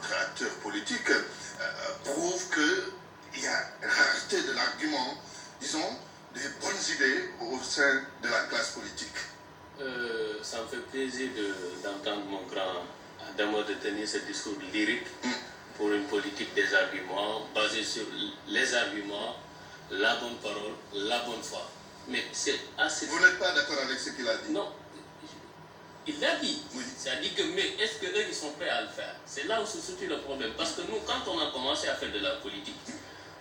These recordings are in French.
autres acteurs politiques prouvent qu'il y a rareté de l'argument, disons, des bonnes idées au sein de la classe politique. Ça me fait plaisir d'entendre mon grand Adamo de tenir ce discours lyrique pour une politique des arguments, basée sur les arguments, la bonne parole, la bonne foi. Mais c'est assez... Vous n'êtes pas d'accord avec ce qu'il a dit? Non. Il l'a dit. Oui. C'est-à-dire que, mais est-ce qu'eux, ils sont prêts à le faire? C'est là où se situe le problème. Parce que nous, quand on a commencé à faire de la politique,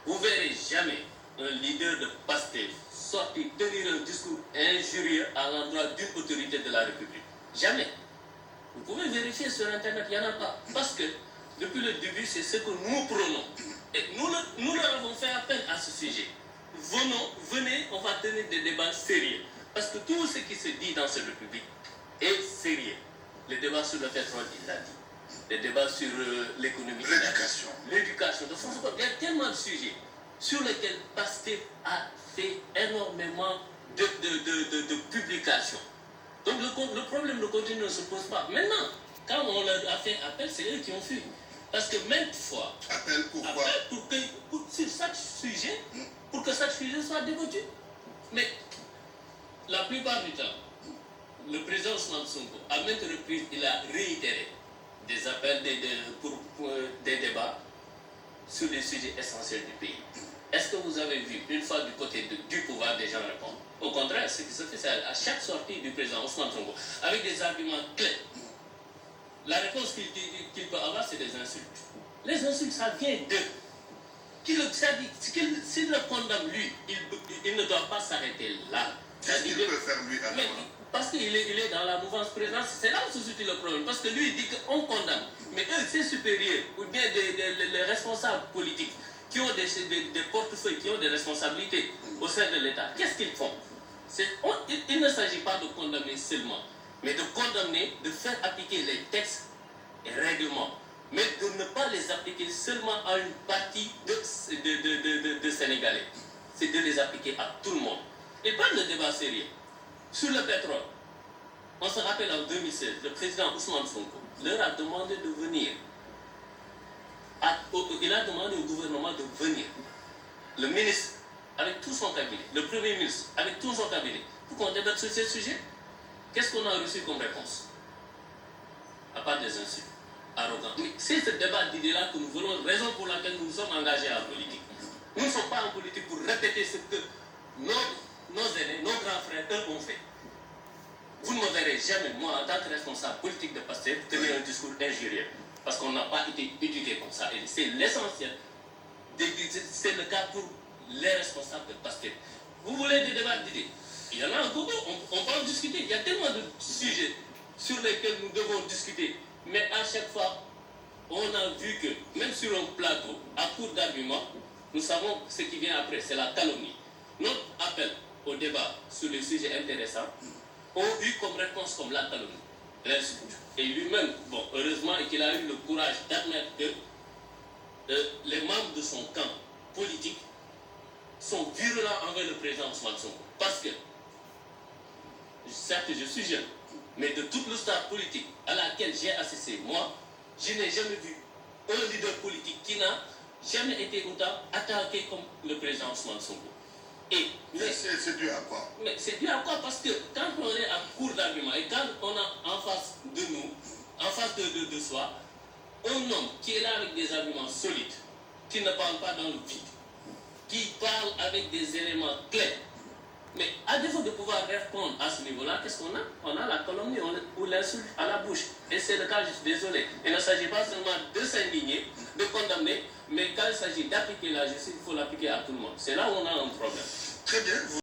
vous verrez jamais un leader de PASTEF sortir tenir un discours injurieux à l'endroit d'une autorité de la République. Jamais. Vous pouvez vérifier sur Internet, il n'y en a pas. Parce que, depuis le début, c'est ce que nous prenons. Et nous leur avons fait appel à ce sujet. Venez, on va tenir des débats sérieux. Parce que tout ce qui se dit dans cette République est sérieux. Les débats sur le pétrole, il l'a dit. Les débats sur l'économie. L'éducation. L'éducation. Il y a tellement de sujets sur lesquels PASTEF a fait énormément de publications. Donc le problème de contenu ne se pose pas. Maintenant, quand on leur a fait appel, c'est eux qui ont fui. Parce que maintes fois, Appel pourquoi? sur chaque sujet, pour que chaque sujet soit débattu. Mais la plupart du temps, le président Ousmane Sonko, à maintes reprises, il a réitéré des appels pour des débats sur les sujets essentiels du pays. Est-ce que vous avez vu, une fois du côté du pouvoir, des gens répondre? Au contraire, ce qui se fait, c'est à chaque sortie du président Ousmane Sonko, avec des arguments clairs, la réponse qu'il peut avoir, c'est des insultes. Les insultes, ça vient d'eux. S'il le condamne, lui, il ne doit pas s'arrêter là. Qu'est-ce qu'il peut faire, lui, alors? Parce qu'il est dans la mouvance présidentielle. C'est là où se situe le problème. Parce que lui, il dit qu'on condamne. Mais eux, ses supérieurs, ou bien les responsables politiques, qui ont des portefeuilles, qui ont des responsabilités au sein de l'État, qu'est-ce qu'ils font? Il ne s'agit pas de condamner seulement, mais de condamner, de faire appliquer les textes et règlements, mais de ne pas les appliquer seulement à une partie de Sénégalais. C'est de les appliquer à tout le monde. Et pas de débat sérieux. Sur le pétrole, on se rappelle en 2016, le président Ousmane Sonko leur a demandé de venir. Il a demandé au gouvernement de venir. Le ministre, avec tout son cabinet, le premier ministre, avec tout son cabinet, pour qu'on débatte sur ce sujet. Qu'est-ce qu'on a reçu comme réponse? À part des insultes, arrogants. Mais c'est ce débat d'idées-là que nous voulons, raison pour laquelle nous nous sommes engagés en politique. Nous ne sommes pas en politique pour répéter ce que nos aînés, nos grands frères, eux, ont fait. Vous ne me verrez jamais, moi, en tant que responsable politique de PASTEF, tenir un discours injurieux. Parce qu'on n'a pas été éduqué comme ça. Et c'est l'essentiel. C'est le cas pour les responsables de PASTEF. Vous voulez des débats d'idées? Il y en a un beaucoup, on peut en discuter. Il y a tellement de sujets sur lesquels nous devons discuter. Mais à chaque fois, on a vu que, même sur un plateau, à court d'arguments, nous savons ce qui vient après, c'est la calomnie. Notre appel au débat sur les sujets intéressants ont eu comme réponse comme la calomnie, l'insulte. Et lui-même, bon, heureusement qu'il a eu le courage d'admettre que les membres de son camp politique sont virulents envers le président Ousmane Sonko. Parce que, certes, je suis jeune, mais de toute l'histoire politique à laquelle j'ai assisté, moi, je n'ai jamais vu un leader politique qui n'a jamais été autant attaqué comme le président Ousmane Sonko. Mais c'est dû à quoi? Mais c'est dû à quoi? Parce que quand on est à court d'arguments et quand on a en face de nous, en face de soi, un homme qui est là avec des arguments solides, qui ne parle pas dans le vide, qui parle avec des éléments clairs. Mais à défaut de pouvoir répondre à ce niveau-là, qu'est-ce qu'on a? On a la calomnie ou l'insulte à la bouche. Et c'est le cas, je suis désolé. Il ne s'agit pas seulement de s'indigner, de condamner, mais quand il s'agit d'appliquer la justice, il faut l'appliquer à tout le monde. C'est là où on a un problème. Très bien.